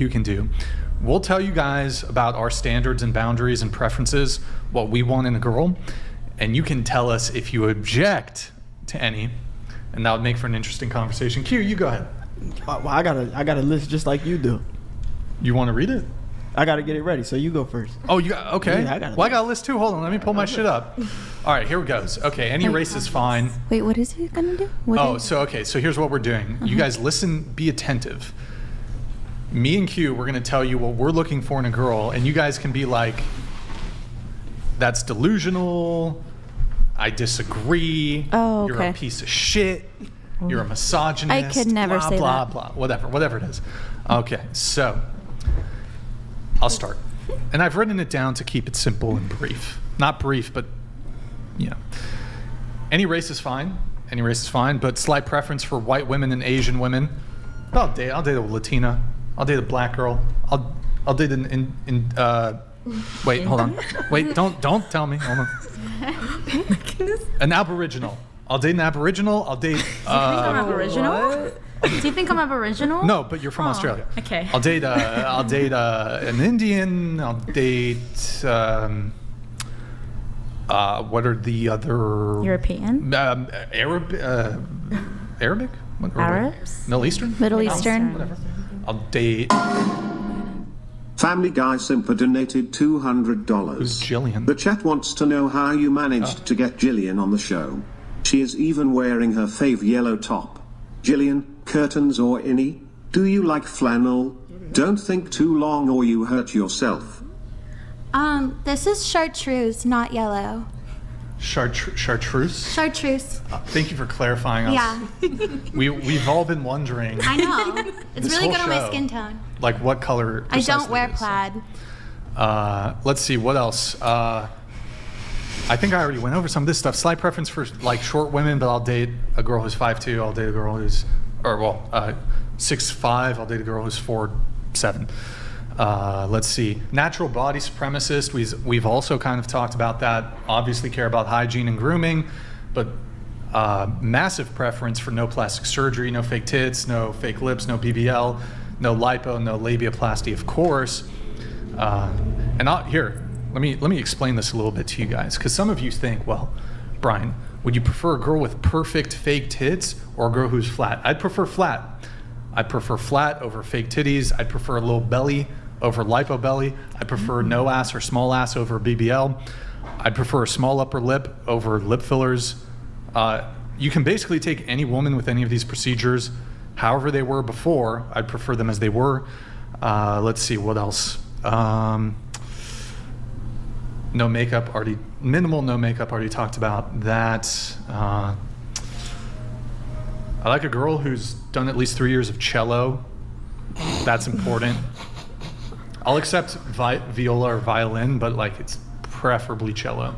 you can do. We'll tell you guys about our standards and boundaries and preferences, what we want in a girl, and you can tell us if you object to any, and that would make for an interesting conversation. Q, you go ahead. Well, I got a list just like you do. You want to read it? I got to get it ready, so you go first. Oh, you got, okay. Yeah, I got a list too. Hold on, let me pull my shit up. All right, here it goes. Okay, any race is fine. Wait, what is he gonna do? So here's what we're doing. You guys listen, be attentive. Me and Q, we're gonna tell you what we're looking for in a girl, and you guys can be like, that's delusional, I disagree, Oh, you're a okay. piece of shit, you're a misogynist, I could never blah, say blah, that. blah, whatever it is. Okay, so I'll start. And I've written it down to keep it simple and brief. Not brief, but, you know. Any race is fine. Any race is fine, but slight preference for white women and Asian women. I'll date a Latina. I'll date a black girl. I'll date wait, hold on. Wait, don't tell me. Hold on. An Aboriginal. I'll date an Aboriginal. I'll date. I'm Aboriginal? Do you think I'm Aboriginal? No, but you're from Australia. Okay. I'll date an Indian. I'll date what are the other European? Arabic? What are they? Arabs? Middle Eastern? Middle Eastern. Whatever. I'll date. Family Guy Simper donated $200. Who's Jillian? The chat wants to know how you managed to get Jillian on the show. She is even wearing her fave yellow top. Jillian, curtains or innie? Do you like flannel? Don't think too long or you hurt yourself. This is chartreuse, not yellow. Chartreuse? Chartreuse. Thank you for clarifying us. Yeah. We've all been wondering. I know. It's This really whole good on my show, skin tone. Like what color? I don't precisely wear it is. plaid. Let's see, what else? I think I already went over some of this stuff. Slight preference for like short women, but I'll date a girl who's 5'2". I'll date a girl who's, 6'5". I'll date a girl who's 4'7". Let's see. Natural body supremacist. We've also kind of talked about that. Obviously care about hygiene and grooming, but massive preference for no plastic surgery, no fake tits, no fake lips, no BBL, no lipo, no labiaplasty, of course. Let me explain this a little bit to you guys, because some of you think, well, Brian, would you prefer a girl with perfect fake tits or a girl who's flat? I'd prefer flat. I'd prefer flat over fake titties. I'd prefer a little belly over lipo belly. I prefer no ass or small ass over BBL. I'd prefer a small upper lip over lip fillers. You can basically take any woman with any of these procedures, however they were before. I'd prefer them as they were. Let's see, what else? No makeup, minimal no makeup, already talked about that. I like a girl who's done at least 3 years of cello. That's important. I'll accept viola or violin, but like it's preferably cello.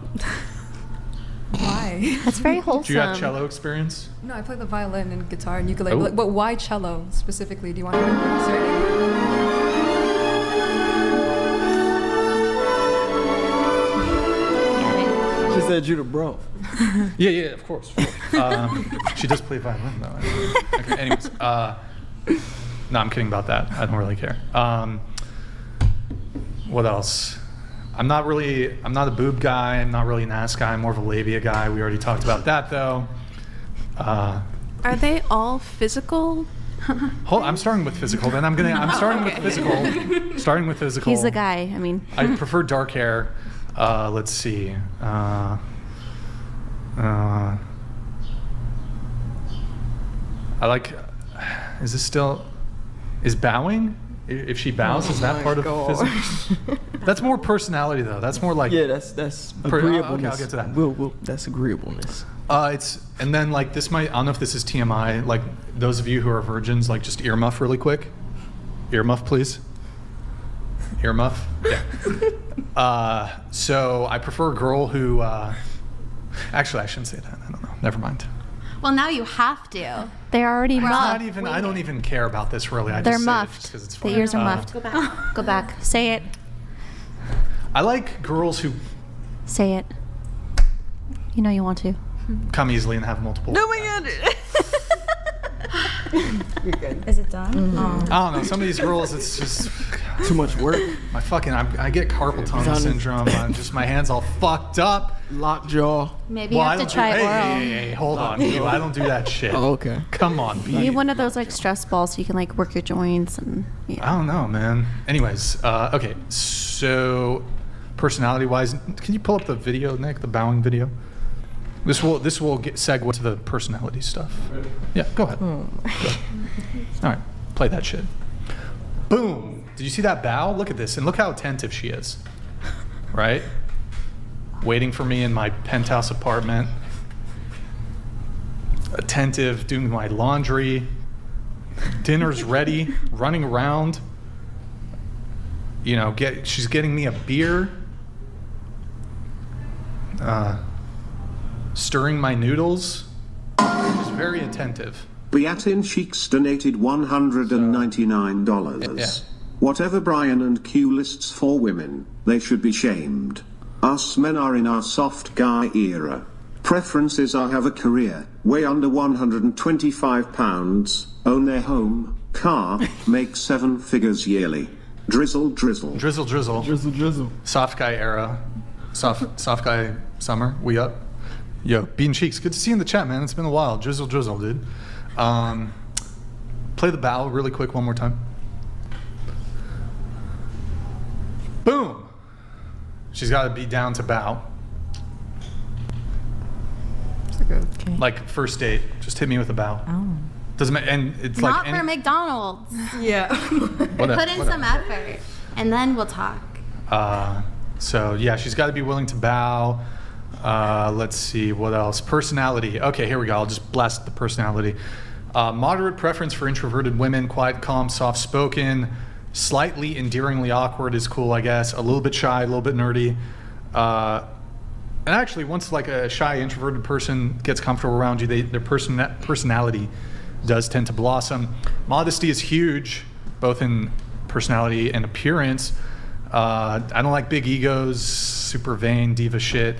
Why? That's very wholesome. Do you have cello experience? No, I play the violin and guitar and ukulele. Oh. But why cello specifically? Do you want to know? She said you the bro. Yeah, of course. She does play violin though. Okay, anyways. No, I'm kidding about that. I don't really care. What else? I'm not a boob guy. I'm not really an ass guy. I'm more of a labia guy. We already talked about that though. Are they all physical? I'm starting with physical. Then I'm starting with physical. Starting with physical. He's a guy. I mean, I prefer dark hair. Let's see. I like. Is bowing? If she bows, is that part of physical? That's more personality, though. That's more like. Yeah, that's agreeableness. Okay, I'll get to that. That's agreeableness. And then like this might. I don't know if this is TMI. Like those of you who are virgins, like just earmuff really quick. Earmuff, please. Earmuff. Yeah. So I prefer a girl who. Actually, I shouldn't say that. I don't know. Never mind. Well, now you have to. they're already muffed. I don't even care about this really. They're just muffed. say it just 'cause it's The funny. ears are muffed. Go back. Go back. Say it. I like girls who Say it. You know you want to. come easily and have multiple. Oh my god. You're good. Is it done? I don't know. Some of these girls, it's just Too much work. I get carpal tunnel syndrome. I'm just my hands all fucked up. Lockjaw. Maybe you have to try hey, oral. hey, hold on. You, I don't do that shit. Oh, okay. Come on, You need B. one of those like stress balls so you can like work your joints and I yeah. don't know, man. Anyways, okay. So, personality-wise, can you pull up the video, Nick? The bowing video. This will segue to the personality stuff. Yeah, go ahead. Go ahead. All right, play that shit. Boom. Did you see that bow? Look at this, and look how attentive she is. Right? Waiting for me in my penthouse apartment. Attentive, doing my laundry. Dinner's ready, running around. You know, she's getting me a beer. Stirring my noodles. Just very attentive. Beatin Cheeks donated $199. Yeah. Whatever Brian and Q lists for women, they should be shamed. Us men are in our soft guy era. Preferences are have a career, weigh under 125 pounds, own their home, car, make 7 figures yearly. Drizzle, drizzle. Drizzle, drizzle. Drizzle, drizzle. Soft guy era. Soft guy summer. We up. Yo, Bean Cheeks. Good to see you in the chat, man. It's been a while. Drizzle, drizzle, dude. Play the bow really quick one more time. Boom. She's got to be down to bow. Okay. Like first date. Just hit me with a bow. Oh. Doesn't matter. And it's Not like for McDonald's. Yeah. Put in some effort, and then we'll talk. So yeah, she's got to be willing to bow. Let's see what else. Personality. Okay, here we go. I'll just blast the personality. Moderate preference for introverted women. Quiet, calm, soft-spoken. Slightly endearingly awkward is cool, I guess. A little bit shy, a little bit nerdy. And actually, once like a shy, introverted person gets comfortable around you, their personality does tend to blossom. Modesty is huge, both in personality and appearance. I don't like big egos, super vain, diva shit.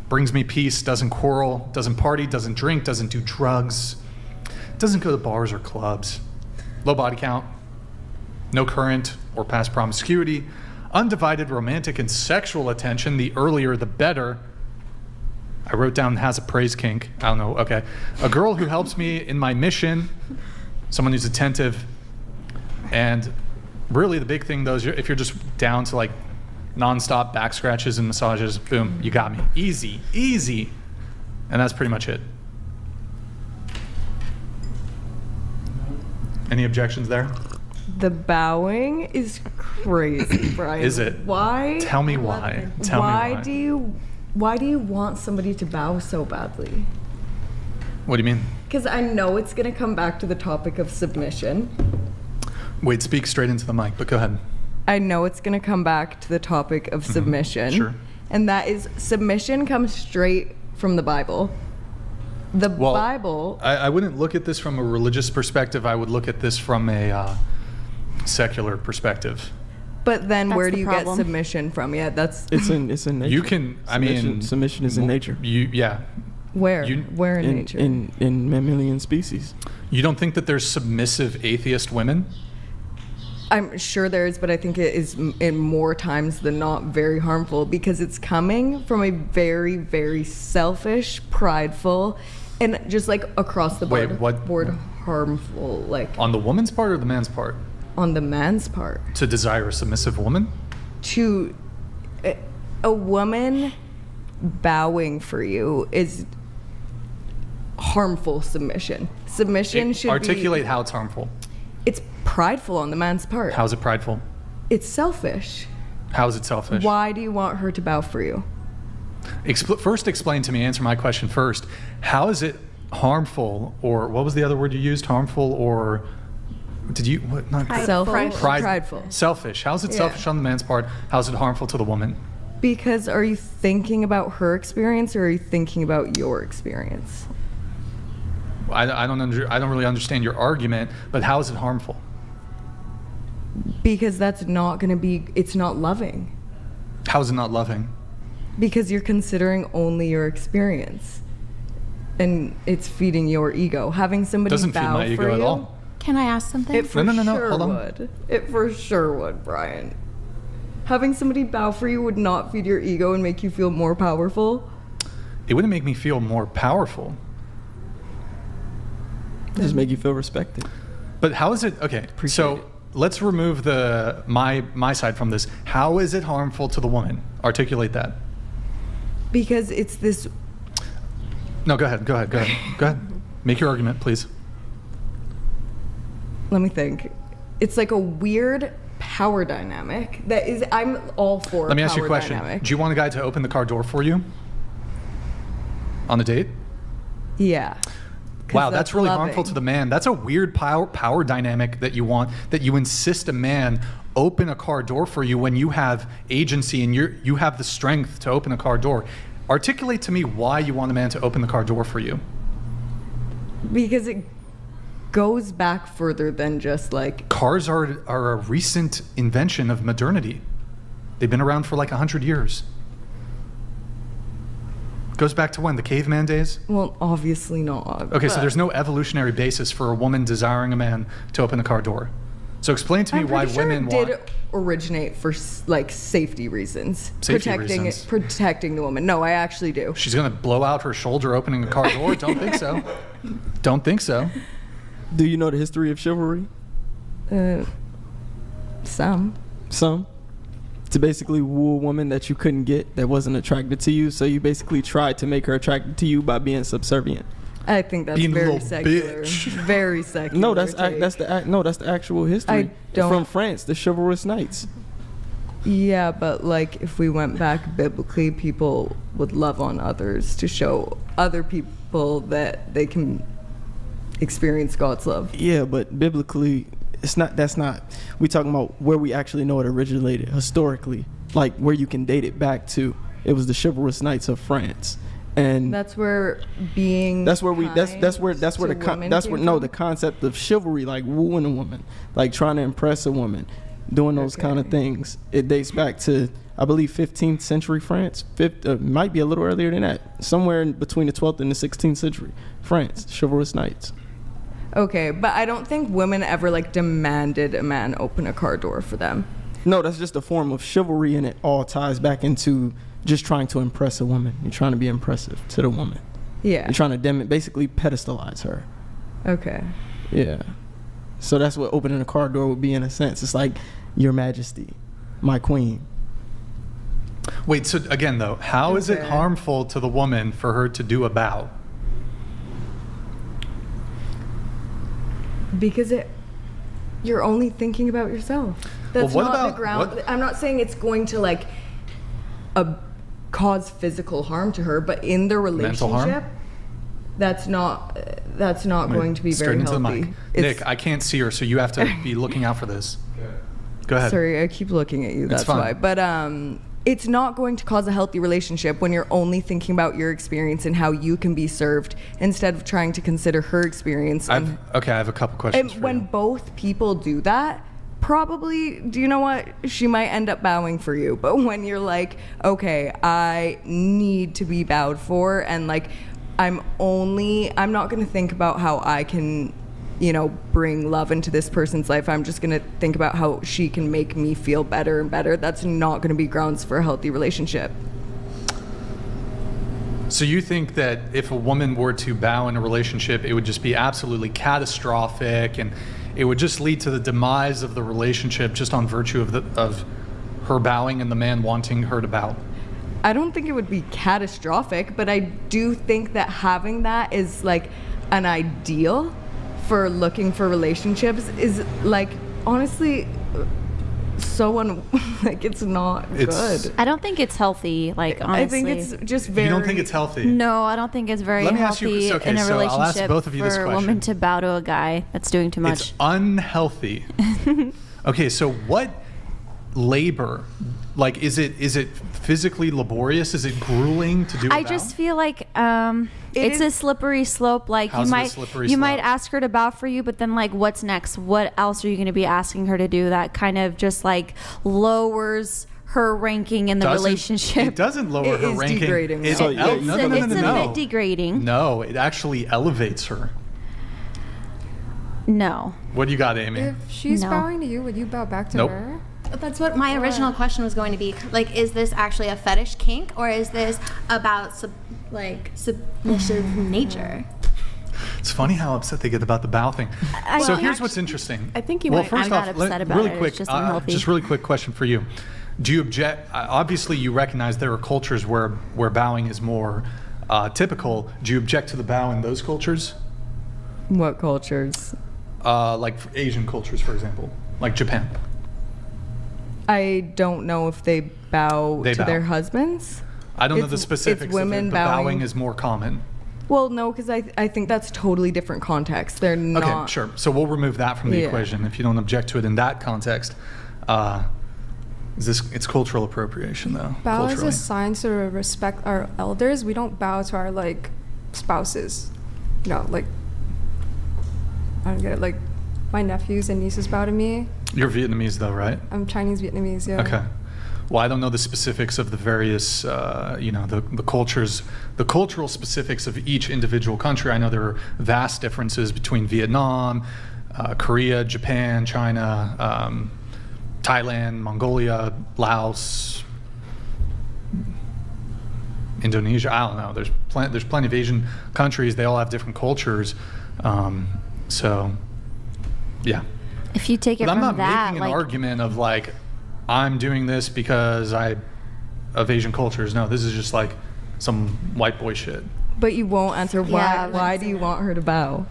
Brings me peace, doesn't quarrel, doesn't party, doesn't drink, doesn't do drugs, doesn't go to bars or clubs. Low body count, no current or past promiscuity, undivided romantic and sexual attention, the earlier the better. I wrote down has a praise kink. I don't know, okay. A girl who helps me in my mission, someone who's attentive, and really the big thing though is if you're just down to like non-stop back scratches and massages, boom, you got me. Easy, easy. And that's pretty much it. Any objections there? The bowing is crazy, Brian. Is it? Why? Tell me why. Tell me why. Why do you want somebody to bow so badly? What do you mean? Because I know it's gonna come back to the topic of submission. Wait, speak straight into the mic, but go ahead. I know it's gonna come back to the topic of submission. Sure. And that is submission comes straight from the Bible. The Bible. I wouldn't look at this from a religious perspective. I would look at this from a secular perspective. But then That's where the do you problem. get submission from? Yeah, that's It's in nature. You can, I mean, submission is in nature. Yeah. where You- where in nature. In mammalian species. You don't think that there's submissive atheist women? I'm sure there is, but I think it is in more times than not very harmful because it's coming from a very, very selfish, prideful, and just like across the board, Wait, what- harmful, like On the woman's part or the man's part? on the man's part. To desire a submissive woman? To a woman bowing for you is harmful submission. Submission should Articulate how it's harmful. It's prideful on the man's part. How's it prideful? It's selfish. How is it selfish? Why do you want her to bow for you? First explain to me, answer my question first. How is it harmful, or what was the other word you used? Harmful, or did you, what, not Selfish. Pride- Prideful. Selfish. How is it Yeah. selfish on the man's part? How is it harmful to the woman? Because are you thinking about her experience or are you thinking about your experience? I don't really understand your argument, but how is it harmful? Because that's not going to be, it's not loving. How is it not loving? Because you're considering only your experience. And it's feeding your ego. Having somebody Doesn't feed bow my for ego at you. all. Can I ask something? It for No, sure hold on. would. It for sure would, Brian. Having somebody bow for you would not feed your ego and make you feel more powerful. It wouldn't make me feel more powerful. Just make you feel respected. But how is it? Okay, Appreciate so it. let's remove the my side from this. How is it harmful to the woman? Articulate that. Because it's this. No, go ahead. Make your argument, please. Let me think. It's like a weird power dynamic that is. I'm all for. Let me ask you a power question. dynamic. Do you want a guy to open the car door for you on a date? Yeah. 'Cause Wow, that's really loving. harmful to the man. That's a weird power dynamic that you want, that you insist a man open a car door for you when you have agency and you have the strength to open a car door. Articulate to me why you want a man to open the car door for you. Because it goes back further than just like. Cars are a recent invention of modernity. They've been around for like 100 years. Goes back to when? The caveman days? Well, obviously not. Okay, so but- there's no evolutionary basis for a woman desiring a man to open a car door. So explain to me I'm why pretty sure women it did want... originate for like safety reasons. Safety reasons. Protecting the woman. No, I actually do. She's going to blow out her shoulder opening a car door? Don't think so. Don't think so. Do you know the history of chivalry? Some. Some. To basically woo a woman that you couldn't get, that wasn't attracted to you, so you basically tried to make her attracted to you by being subservient. I think that's Being a very little secular. bitch. Very secular. No, that's take. the actual history I don't- from France, the chivalrous knights. Yeah, but like if we went back biblically, people would love on others to show other people that they can experience God's love. Yeah, but biblically, that's not. We talking about where we actually know it originated historically, like where you can date it back to. It was the chivalrous knights of France, and That's where being. that's where the the concept of chivalry, like wooing a woman, like trying to impress a woman, doing those kind of Okay. things. It dates back to, I believe, 15th century France. Might be a little earlier than that. Somewhere in between the 12th and the 16th century, France, chivalrous knights. Okay, but I don't think women ever like demanded a man open a car door for them. No, that's just a form of chivalry, and it all ties back into just trying to impress a woman. You're trying to be impressive to the woman. Yeah. You're trying to basically pedestalize her. Okay. Yeah. So that's what opening a car door would be in a sense. It's like, Your Majesty, my queen. Wait, so again though, how is it Okay. harmful to the woman for her to do a bow? Because you're only thinking about yourself. That's what not about- the ground. what- I'm not saying it's going to like cause physical harm to her, but in the Mental harm? relationship, that's not going to be Straight very into the healthy. mic. It's- Nick, I can't see her, so you have to be looking out for this. Go ahead. Sorry, I keep looking at you. That's fine. why. But it's not going to cause a healthy relationship when you're only thinking about your experience and how you can be served instead of trying to consider her experience. I have a couple questions And for when you. both people do that, probably, do you know what? She might end up bowing for you. But when you're like, okay, I need to be bowed for, and like, I'm not going to think about how I can, bring love into this person's life. I'm just going to think about how she can make me feel better and better. That's not going to be grounds for a healthy relationship. So you think that if a woman were to bow in a relationship, it would just be absolutely catastrophic, and it would just lead to the demise of the relationship just on virtue of her bowing and the man wanting her to bow? I don't think it would be catastrophic, but I do think that having that is like an ideal for looking for relationships is like honestly like it's not good. I don't think it's healthy. Like honestly, I think it's just very. You don't think it's healthy? No, I don't think it's very Let me ask you- healthy okay, in a so I'll ask relationship both of you this for a question. woman to bow to a guy that's doing too much. It's unhealthy. Okay, so what labor, like, is it physically laborious? Is it grueling to do a I bow? just feel like it's is- a slippery slope. Like How's you it a might slippery you might slope? ask her to bow for you, but then like what's next? What else are you going to be asking her to do that kind of just like lowers her ranking in the relationship? It doesn't lower It her is ranking. degrading, It, though. So, yeah, It's no, a no, no, bit degrading. No, it actually elevates her. No. What do you got, Amy? If she's No. bowing to you, would you bow back to Nope. her? That's what my original question was going to be. Like, is this actually a fetish kink, or is this about submissive nature? It's funny how upset they get about the bow thing. So think here's what's interesting. I think you well, might- first I'm not off, upset about really it. It's quick, just unhealthy. just really quick question for you. Do you object? Obviously, you recognize there are cultures where bowing is more typical. Do you object to the bow in those cultures? What cultures? Like Asian cultures, for example, like Japan. I don't know if they bow They to bow. their husbands. I don't know It's- the specifics. it's women of it, but bowing bowing. is more common. Well, no, because I think that's totally different context. They're not. Okay, sure. So we'll remove that from the Yeah. equation if you don't object to it in that context. It's cultural appropriation, though. Bow is culturally. a sign to respect our elders. We don't bow to our like spouses. Like I don't get it. Like my nephews and nieces bow to me. You're Vietnamese, though, right? I'm Chinese Vietnamese. Yeah. Okay. Well, I don't know the specifics of the various, the cultures, the cultural specifics of each individual country. I know there are vast differences between Vietnam, Korea, Japan, China, Thailand, Mongolia, Laos, Indonesia. I don't know. There's plenty of Asian countries. They all have different cultures. So, yeah. If you take it But I'm from not that, making an like, argument of like, I'm doing this because of Asian cultures. No, this is just like some white boy shit. But you won't answer why. Yeah, Why do you want her to bow?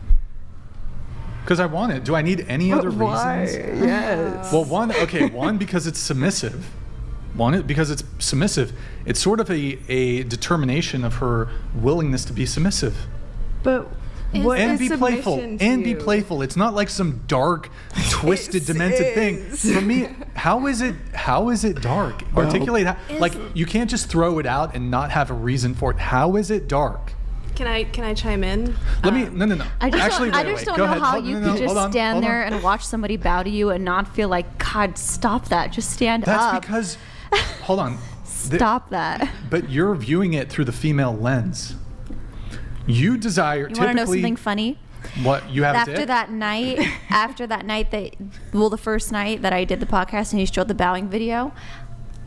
Because I want it. Do I need any other Why? reasons? Yes. Well, one, because it's submissive. Because it's submissive. It's sort of a determination of her willingness to be submissive. But what And is be playful. submission to And be you? playful. It's not like some dark, twisted, demented thing. is. For me, how is it dark? Articulate how, like you can't just throw it out and not have a reason for it. How is it dark? Can I chime in? Let me no. I just, Actually, I wait, just wait. don't Go know ahead. how Hold- you no, could just hold on, stand hold on. there and watch somebody bow to you and not feel like, God, stop that. Just stand That's up. because hold on. Stop that. But you're viewing it through the female lens. You desire You want to know typically something funny? what you have After that night, the first night that I did the podcast and he showed the bowing video,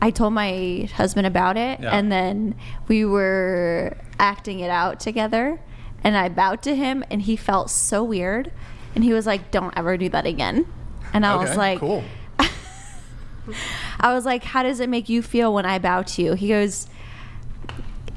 I told my husband about it, Yeah. and then we were acting it out together, and I bowed to him, and he felt so weird, and he was like, "Don't ever do that again." And I was like, cool. I was like, "How does it make you feel when I bow to you?"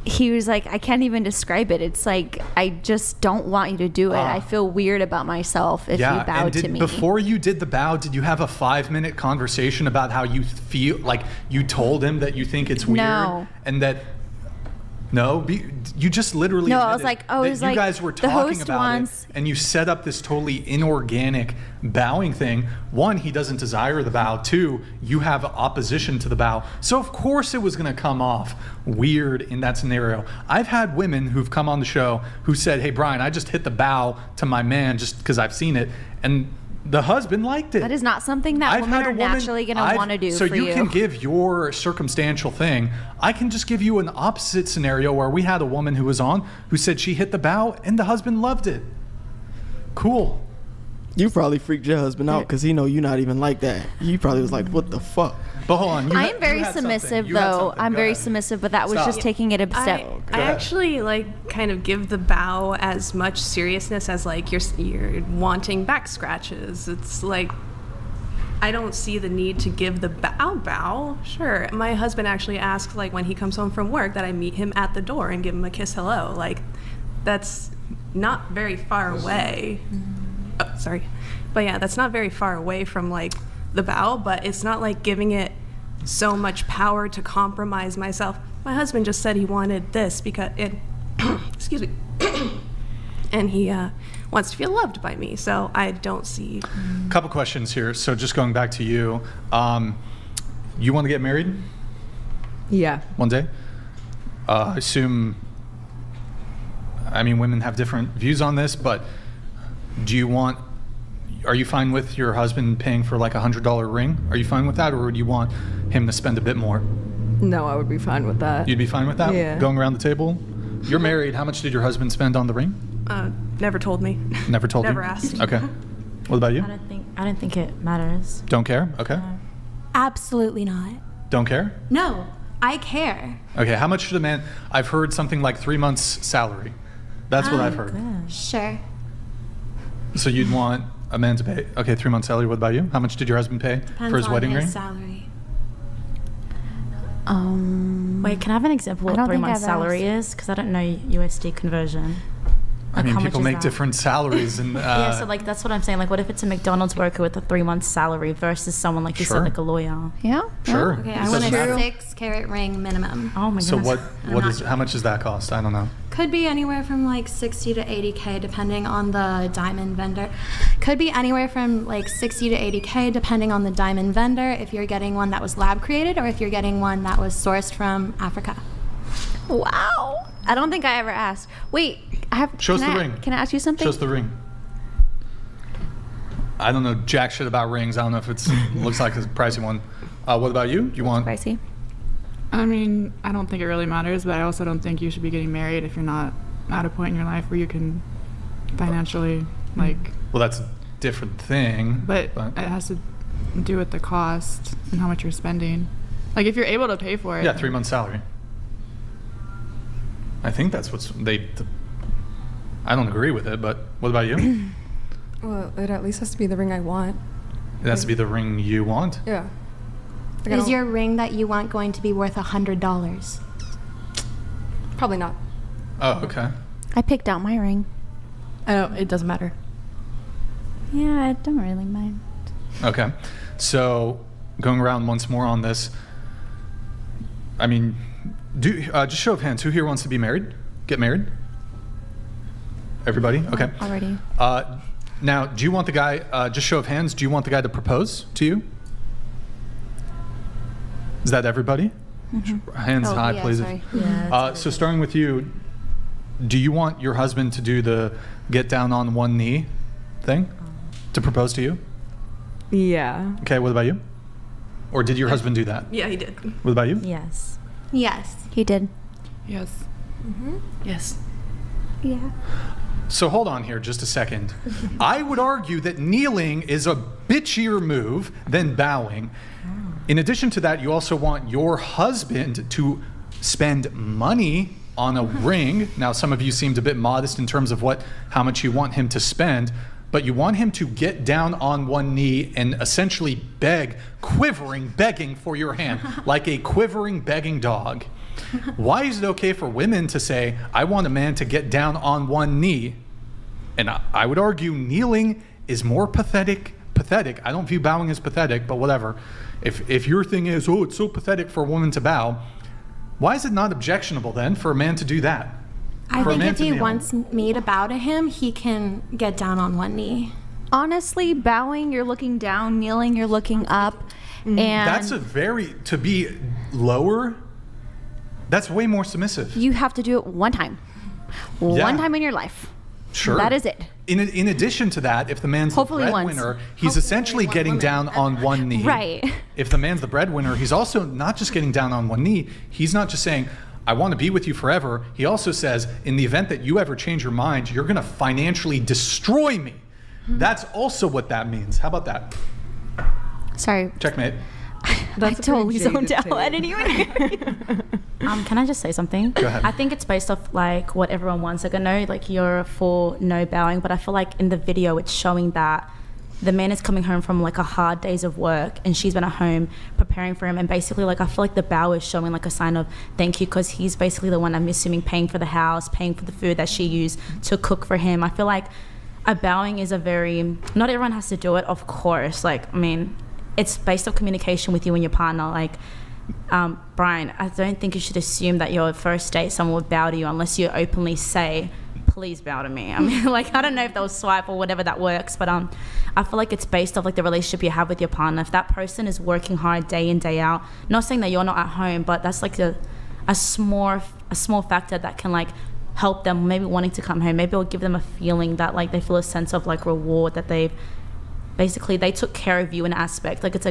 He was like, "I can't even describe it. It's like, I just don't want you to do it. I feel weird about myself if you bow and to me." before you did the bow, did you have a 5-minute conversation about how you feel? Like you told him that you think it's weird, No. and that you just literally No, I was admitted like, oh, that it was you like guys were the talking host about wants- it, and you set up this totally inorganic bowing thing. One, he doesn't desire the bow. Two, you have opposition to the bow, so of course it was going to come off weird in that scenario. I've had women who've come on the show who said, "Hey Brian, I just hit the bow to my man just because I've seen it," and the husband liked it. That is not something that I've women had a are woman- naturally going to I've- want to do so for you can give your circumstantial thing. I can just give you an opposite scenario where we had a woman who was on who said she hit the bow and the husband loved it. Cool. You probably freaked your husband out because he know you not even like that. He probably was like, "What the fuck?" But hold on. I am very submissive, though. I'm very submissive, but that was Stop. just taking it a step. I actually like kind of give the bow as much seriousness as like you're wanting back scratches. It's like I don't see the need to give the bow. Sure, my husband actually asks like when he comes home from work that I meet him at the door and give him a kiss hello. Like that's not very far away. Oh, sorry, but yeah, that's not very far away from like the bow, but it's not like giving it so much power to compromise myself. My husband just said he wanted this because it excuse me and he wants to feel loved by me, so I don't see. Couple questions here. So just going back to you, you want to get married Yeah. one day? I assume, I mean, women have different views on this, but are you fine with your husband paying for like $100 ring? Are you fine with that, or would you want him to spend a bit more? No, I would be fine with that. You'd be fine with that? Yeah. Going around the table? You're married. How much did your husband spend on the ring? Never told me. Never told you? Never asked. Okay. What about you? I don't think it matters. Don't care? Okay. Absolutely not. Don't care? No, I care. Okay, how much should a man... I've heard something like 3 months' salary. That's what I've heard. Sure. So you'd want a man to pay... Okay, 3 months' salary. What about you? How much did your husband pay Depends for his on wedding his ring? salary. Wait, can I have an example I of don't what 3 think months I've salary is? Because I don't know USD conversion. I Like, mean, how much people is make that? different salaries and... Yeah, so like that's what I'm saying. Like, what if it's a McDonald's worker with a 3 months salary versus someone like you Sure. said, like a lawyer? Yeah. Sure. Okay, It I want doesn't matter. a 6-carat ring minimum. Oh my So goodness. how much does that cost? I don't know. Could be anywhere from like 60 to 80K depending on the diamond vendor. Could be anywhere from like 60 to 80K depending on the diamond vendor, if you're getting one that was lab created or if you're getting one that was sourced from Africa. Wow. I don't think I ever asked. Wait, I have. Show us can the I- ring. Can I ask you something? Show us the ring. I don't know jack shit about rings. I don't know if it's looks like a pricey one. What about you? You want... Pricey. I mean, I don't think it really matters, but I also don't think you should be getting married if you're not at a point in your life where you can financially, like... Well, that's a different thing. But it has to do with the cost and how much you're spending. Like, if you're able to pay for it... Yeah, 3 months' salary. I think that's I don't agree with it, but what about you? Well, it at least has to be the ring I want. It has to be the ring you want. Yeah. Like, I Is don't- your ring that you want going to be worth $100? Probably not. Oh, okay. I picked out my ring. I don't. It doesn't matter. Yeah, I don't really mind. Okay. So going around once more on this, I mean, just show of hands, who here wants to be married? Get married? Everybody? Okay. Already. Now, do you want the guy, just show of hands, do you want the guy to propose to you? Is that everybody? Hands Oh, high, yeah, please. sorry. Yeah. So starting with you, do you want your husband to do the get down on one knee thing to propose to you? Yeah. Okay, what about you? Or did your husband do that? Yeah, he did. What about you? Yes. Yes. He did. Yes. Yes. Yeah. So hold on here just a second. I would argue that kneeling is a bitchier move than bowing. In addition to that, you also want your husband to spend money on a ring. Now, some of you seemed a bit modest in terms of how much you want him to spend, but you want him to get down on one knee and essentially begging for your hand, like a quivering, begging dog. Why is it okay for women to say, I want a man to get down on one knee? And I would argue kneeling is more pathetic. I don't view bowing as pathetic, but whatever. If your thing is, oh, it's so pathetic for a woman to bow, why is it not objectionable then for a man to do that? I For a think man if to he kneel. wants me to bow to him, he can get down on one knee. Honestly, bowing, you're looking down. Kneeling, you're looking up. And That's to be lower, that's way more submissive. you have to do it one time. Yeah. One time in your life. Sure. That is it. In addition to that, if the man's Hopefully the once. breadwinner, he's essentially getting down on one knee. Right. If the man's the breadwinner, he's also not just getting down on one knee. He's not just saying, I want to be with you forever. He also says, in the event that you ever change your mind, you're going to financially destroy me. That's also what that means. How about that? Sorry. Checkmate. That's I a pretty totally zoned jaded out. I take. didn't even hear you. Can I just say something? Go ahead. I think it's based off like what everyone wants. Like I know like you're for no bowing, but I feel like in the video it's showing that the man is coming home from like a hard days of work and she's been at home preparing for him, and basically like I feel like the bow is showing like a sign of thank you, because he's basically the one, I'm assuming, paying for the house, paying for the food that she used to cook for him. I feel like a bowing is a very, not everyone has to do it, of course. Like I mean, it's based on communication with you and your partner. Like Brian, I don't think you should assume that your first date someone would bow to you unless you openly say, please bow to me. I mean, like, I don't know if they'll swipe or whatever that works, but I feel like it's based off like the relationship you have with your partner. If that person is working hard day in, day out, not saying that you're not at home, but that's like a small factor that can like help them maybe wanting to come home. Maybe it'll give them a feeling that like they feel a sense of like reward, that they took care of you in an aspect. Like it's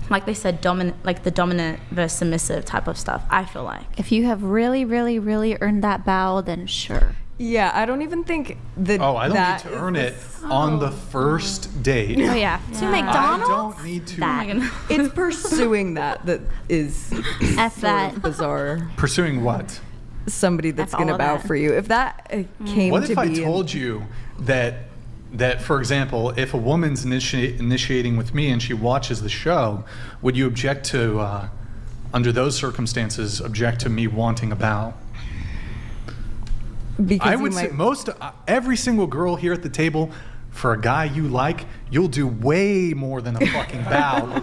like they said, the dominant versus submissive type of stuff, I feel like. If you have really, really, really earned that bow, then sure. Yeah, I don't even think that. Oh, I don't that need to is earn the it on the first date. Oh yeah. To I McDonald's? don't need to. That. It's pursuing that is F sort that. of bizarre. Pursuing what? Somebody that's F going to all of bow that. for you. If that came What to if I be, told you that, for example, if a woman's initiating with me and she watches the show, would you object to, under those circumstances, object to me wanting a bow? because I you would say might- every single girl here at the table, for a guy you like, you'll do way more than a fucking bow.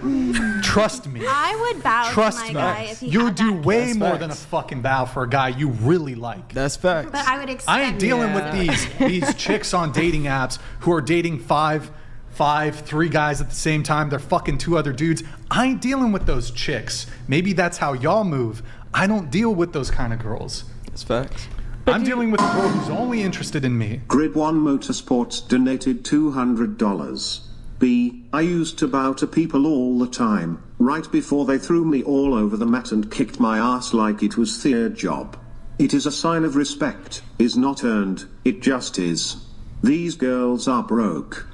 Trust me. I would bow Trust to my me. guy if he You'll had do that. way That's more facts. than a fucking bow for a guy you really like. That's facts. But I would expect. I ain't dealing Yeah. with these chicks on dating apps who are dating three guys at the same time. They're fucking 2 other dudes. I ain't dealing with those chicks. Maybe that's how y'all move. I don't deal with those kind of girls. That's facts. I'm dealing with a girl who's only interested in me. Grid 1 Motorsports donated $200. B. I used to bow to people all the time, right before they threw me all over the mat and kicked my ass like it was their job. It is a sign of respect, is not earned, it just is. These girls are broke.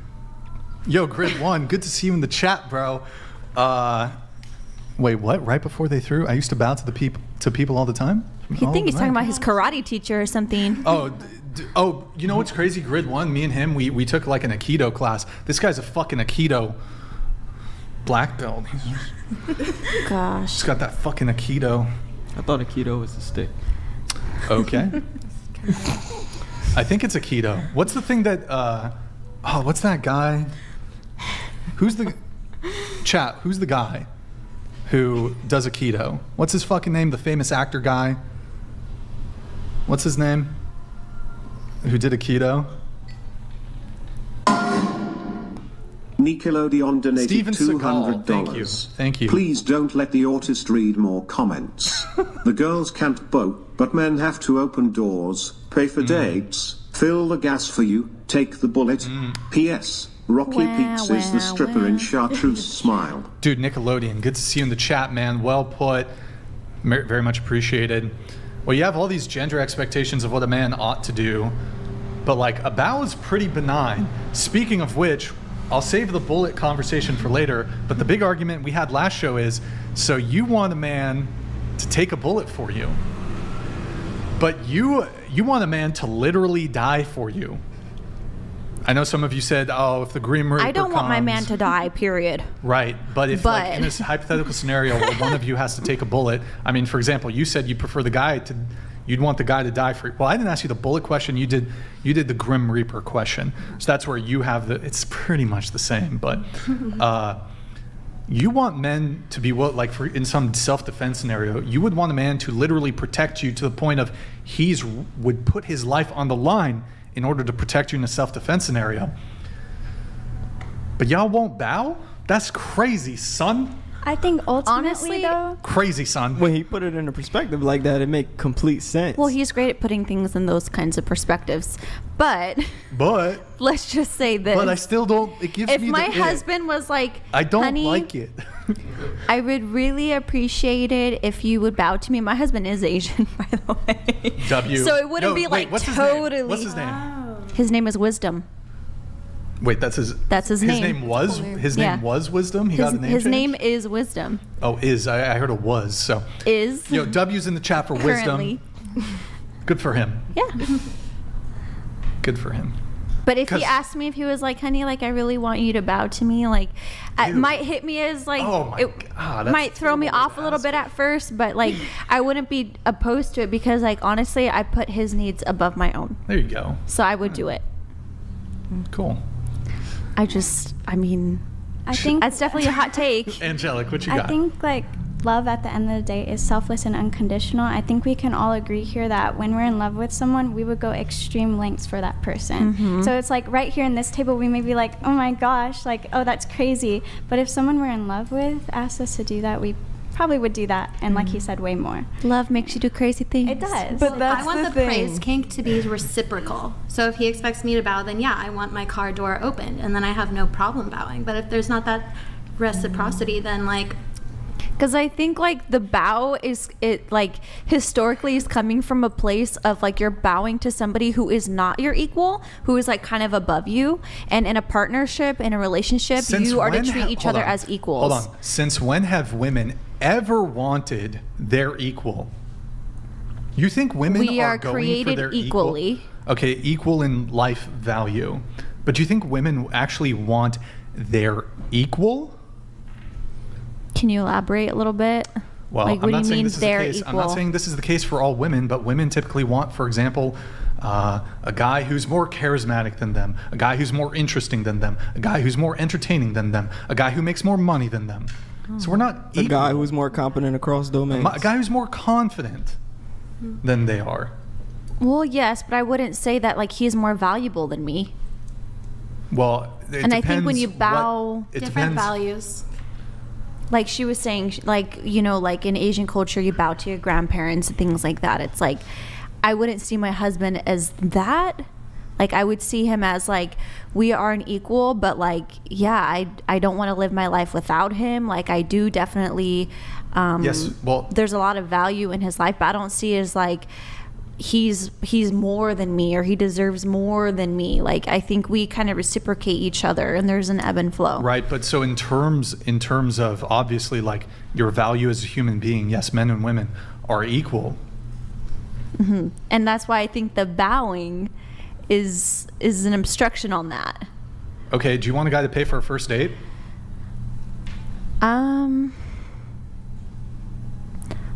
Yo, Grid 1, good to see you in the chat, bro. Wait, what? Right before they threw? I used to bow to people all the time? You think he's talking about his karate teacher or something. Oh, you know what's crazy? Grid 1, me and him, we took like an Aikido class. This guy's a fucking Aikido black belt. Gosh. He's got that fucking Aikido. I thought Aikido was a stick. Okay. I think it's Aikido. What's the thing that, what's that guy? Who's the guy who does Aikido? What's his fucking name? The famous actor guy? What's his name? Who did Aikido? Nickelodeon donated Steven Seagal. $200. Thank you. Please don't let the autist read more comments. The girls can't vote, but men have to open doors, pay for dates, fill the gas for you, take the bullet. P.S. Rocky Wow, Peaks is the wow, stripper wow. in Chartreuse Smile. Dude, Nickelodeon, good to see you in the chat, man. Well put. Very much appreciated. Well, you have all these gender expectations of what a man ought to do, but like a bow is pretty benign. Speaking of which, I'll save the bullet conversation for later, but the big argument we had last show is, so you want a man to take a bullet for you, but you want a man to literally die for you. I know some of you said, oh, if the Grim Reaper I don't want my comes- man to die, period. Right, but if like But- in this hypothetical scenario where one of you has to take a bullet, I mean, for example, you said you prefer you'd want the guy to die for you. Well, I didn't ask you the bullet question. You did the Grim Reaper question. So that's where you have it's pretty much the same, but you want men to be in some self-defense scenario, you would want a man to literally protect you to the point of would put his life on the line in order to protect you in a self-defense scenario. But y'all won't bow? That's crazy, son. I think ultimately, Honestly, though, Crazy, son. When he put it in a perspective like that, it make complete sense. Well, he's great at putting things in those kinds of perspectives. But But let's just say this. I still don't. It gives if me my the ick. husband was like, I don't honey, like it. I would really appreciate it if you would bow to me. My husband is Asian, by the way. W. So it wouldn't No, be wait, like what's his totally. name? What's his name? His name is Wisdom. Wait, that's his. That's his name. His name Yeah. was Wisdom. He got a name. His change? name is Wisdom. Oh, is I heard it was. So Is yo, W's in the chat for currently. Wisdom. Good for him. Yeah. Good for him. But if 'Cause- he asked me if he was like, honey, like I really want you to bow to me, like it Ew. might hit me as like Oh my it God, that's might throw me horrible off to a little ask bit you. at first, but like I wouldn't be opposed to it because like honestly, I put his needs above my own. There you go. So I would do it. Cool. I mean, I think that's definitely a hot take. Angelic, what you I got? think like love at the end of the day is selfless and unconditional. I think we can all agree here that when we're in love with someone, we would go extreme lengths for that person. So it's like right here in this table, we may be like, oh my gosh, like, oh, that's crazy. But if someone we're in love with asked us to do that, we probably would do that. And like he said, way more. Love makes you do crazy things. It does. But that's I want the the thing. praise kink to be reciprocal. So if he expects me to bow, then yeah, I want my car door opened, and then I have no problem bowing. But if there's not that reciprocity, then like Because I think like the bow is historically is coming from a place of like you're bowing to somebody who is not your equal, who is like kind of above you, and in a partnership, in a relationship, you are to treat each other as equals. Hold on. Since when have women ever wanted their equal? You think women We are are going created for their equally. Equal? Okay, equal in life value. But do you think women actually want their equal? Can you elaborate a little bit? Well, like, I'm what do not you saying mean this is the they're case. equal? I'm not saying this is the case for all women, but women typically want, for example, a guy who's more charismatic than them, a guy who's more interesting than them, a guy who's more entertaining than them, a guy who makes more money than them. So we're not A equal. guy who's more competent across domains. A guy who's more confident than they are. Well, yes, but I wouldn't say that like he's more valuable than me. Well, it And I think when depends you what- bow- it Different depends. values. Like she was saying, like, you know, like in Asian culture, you bow to your grandparents and things like that. It's like, I wouldn't see my husband as that. Like, I would see him as like, we are an equal, but like, yeah, I don't want to live my life without him. Like, I do definitely, Yes, well, there's a lot of value in his life, but I don't see it as like, he's more than me or he deserves more than me. Like, I think we kind of reciprocate each other and there's an ebb and flow. right. But so in terms of obviously like your value as a human being, yes, men and women are equal. And that's why I think the bowing is an obstruction on that. Okay, do you want a guy to pay for a first date?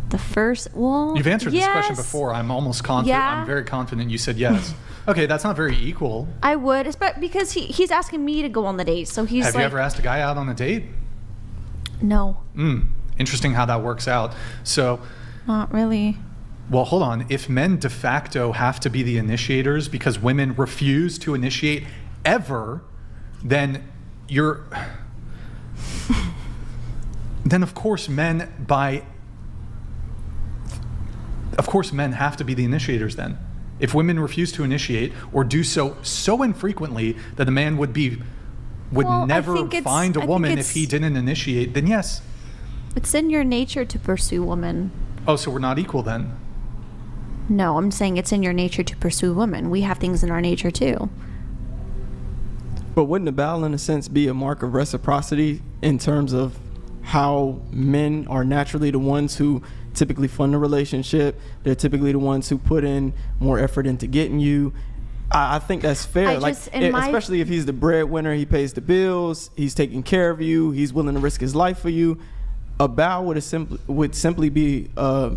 The first, well, You've answered this question yes, before. I'm almost confident. Yeah. I'm very confident you said yes. Okay, that's not very equal. I would, but because he's asking me to go on the date, so he's Have like, you ever asked a guy out on a date? no, Interesting how that works out. So, not really. well, hold on. If men de facto have to be the initiators because women refuse to initiate ever, then then of course men have to be the initiators then. If women refuse to initiate or do so infrequently that a man would Well, I never think it's- find a I think woman if it's- he didn't initiate, then yes. It's in your nature to pursue women. Oh, so we're not equal then. No, I'm saying it's in your nature to pursue women. We have things in our nature too. But wouldn't a bow, in a sense, be a mark of reciprocity in terms of how men are naturally the ones who typically fund the relationship? They're typically the ones who put in more effort into getting you. I think that's fair. I Like, just- in my- especially if he's the breadwinner, he pays the bills, he's taking care of you, he's willing to risk his life for you. A bow would simply be a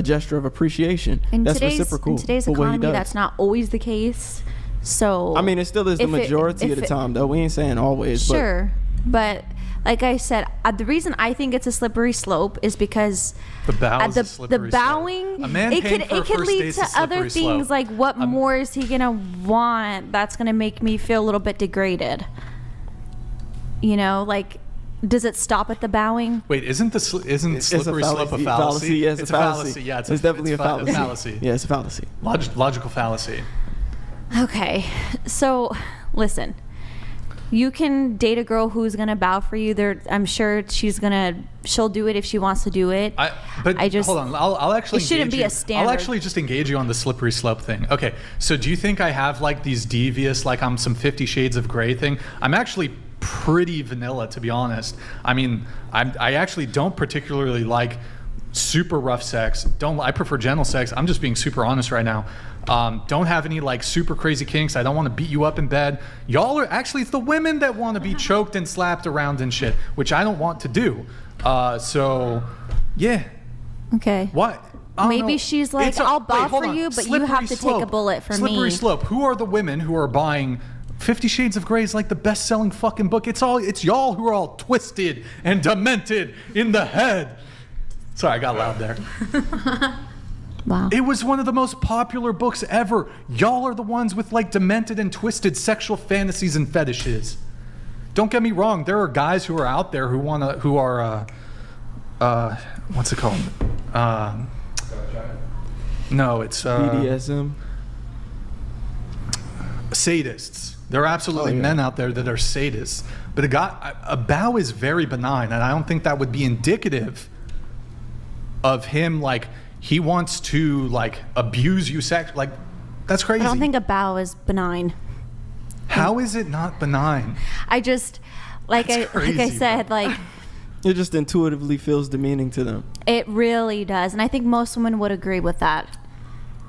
gesture of appreciation. In That's today's reciprocal. today's for what he economy, does. that's not always the case. So I mean, it still is the majority of the time, though. We ain't saying always. Sure, but like I said, the reason I think it's a slippery slope is because The bow is a the slippery bowing, slope. A man it paying could for a it could first lead date's to a slippery other things slope. like what more is he gonna want? That's gonna make me feel a little bit degraded. You know, like, does it stop at the bowing? Wait, isn't slippery slope a fallacy? Yeah, it's a fallacy. Yeah, it's definitely a fallacy. fallacy. Yeah, it's a fallacy. Logical fallacy. Okay, so listen, you can date a girl who's gonna bow for you. I'm sure she'll do it if she wants to do it. But I just hold on. I'll actually. it shouldn't engage be you. a standard. I'll actually just engage you on the slippery slope thing. Okay, so do you think I have like these devious, like I'm some 50 Shades of Grey thing? I'm actually pretty vanilla, to be honest. I mean, I actually don't particularly like super rough sex. I prefer gentle sex. I'm just being super honest right now. Don't have any like super crazy kinks. I don't want to beat you up in bed. Y'all are actually, it's the women that want to be choked and slapped around and shit, which I don't want to do. So yeah. Okay. What? I don't Maybe know. she's like, It's a- I'll bow wait, hold for on. you, but you Slippery have to take a slope. bullet for Slippery me. slope. Who are the women who are buying 50 Shades of Grey is like the best-selling fucking book? It's y'all who are all twisted and demented in the head. Sorry, I got loud there. Wow. It was one of the most popular books ever. Y'all are the ones with like demented and twisted sexual fantasies and fetishes. Don't get me wrong. There are guys who are out there who are what's it called? No, it's BDSM. Sadists. There are absolutely Oh, yeah. men out there that are sadists. But a bow is very benign, and I don't think that would be indicative of him, like, he wants to, like, abuse you like, that's crazy. I don't think a bow is benign. How is it not benign? I just, like I crazy, said, like, It just intuitively feels demeaning to them. it really does. And I think most women would agree with that.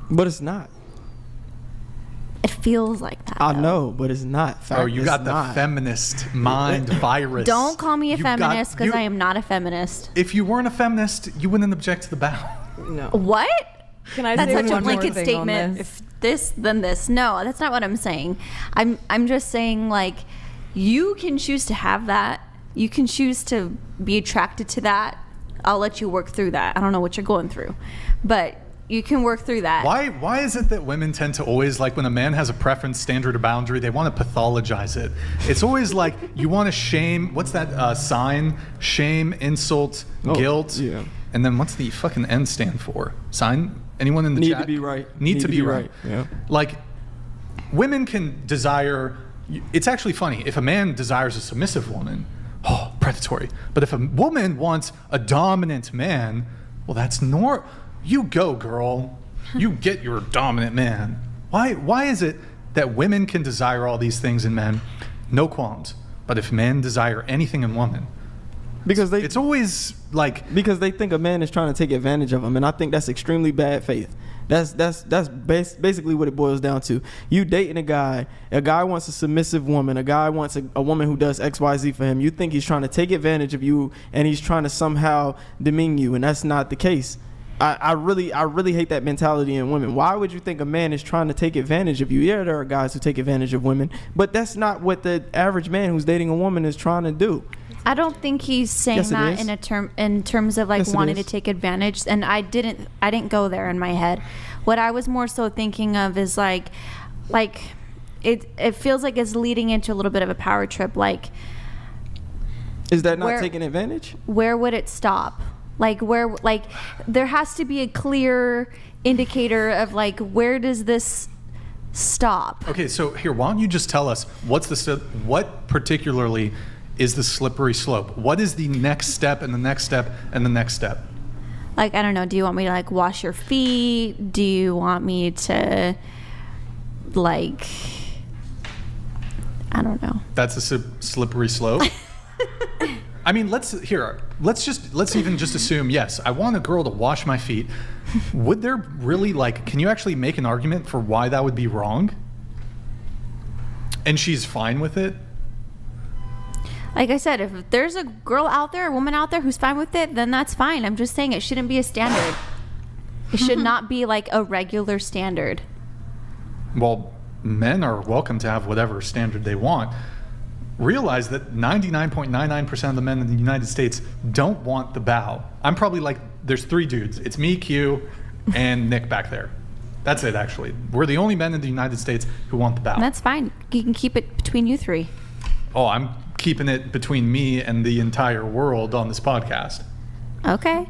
But it's not. It feels like that. I though. know, but it's not. Oh, you It's got the not. feminist mind virus. Don't call me a You got- feminist because you- I am not a feminist. If you weren't a feminist, you wouldn't object to the bow. No. What? Can I That's say such a one more blanket thing on statement. this? If this, then this. No, that's not what I'm saying. I'm just saying, like, you can choose to have that. You can choose to be attracted to that. I'll let you work through that. I don't know what you're going through, but you can work through that. Why is it that women tend to always, like, when a man has a preference, standard, or boundary, they want to pathologize it? It's always like you want to shame. What's that sign? Shame, insult, Oh, guilt. yeah. And then what's the fucking N stand for? Sign? Anyone in the Need chat? to be right. Need to be right. Yeah. Like, women can desire. It's actually funny. If a man desires a submissive woman, oh, predatory. But if a woman wants a dominant man, well, that's you go, girl. You get your dominant man. Why is it that women can desire all these things in men, no qualms, but if men desire anything in women, Because it's always like, because they think a man is trying to take advantage of them, and I think that's extremely bad faith. That's basically what it boils down to. You dating a guy wants a submissive woman, a guy wants a woman who does XYZ for him. You think he's trying to take advantage of you, and he's trying to somehow demean you, and that's not the case. I really hate that mentality in women. Why would you think a man is trying to take advantage of you? Yeah, there are guys who take advantage of women, but that's not what the average man who's dating a woman is trying to do. I don't think he's saying Yes, it that is. in terms of like Yes, it wanting to is. take advantage. And I didn't go there in my head. What I was more so thinking of is like it feels like it's leading into a little bit of a power trip. Like, Is that not Where- taking advantage? where would it stop? Like there has to be a clear indicator of like, where does this stop? okay, so here, why don't you just tell us what particularly is the slippery slope? What is the next step and the next step and the next step? Like, I don't know. Do you want me to like wash your feet? Do you want me to like, I don't know. That's a slippery slope. I mean, let's even just assume, yes, I want a girl to wash my feet. Would there really, like, can you actually make an argument for why that would be wrong? And she's fine with it? Like I said, if there's a girl out there, a woman out there who's fine with it, then that's fine. I'm just saying it shouldn't be a standard. It should not be like a regular standard. Well, men are welcome to have whatever standard they want. Realize that 99.99% of the men in the United States don't want the bow. I'm probably like, there's 3 dudes. It's me, Q, and Nick back there. That's it, actually. We're the only men in the United States who want the bow. And that's fine. You can keep it between you 3. Oh, I'm keeping it between me and the entire world on this podcast. Okay.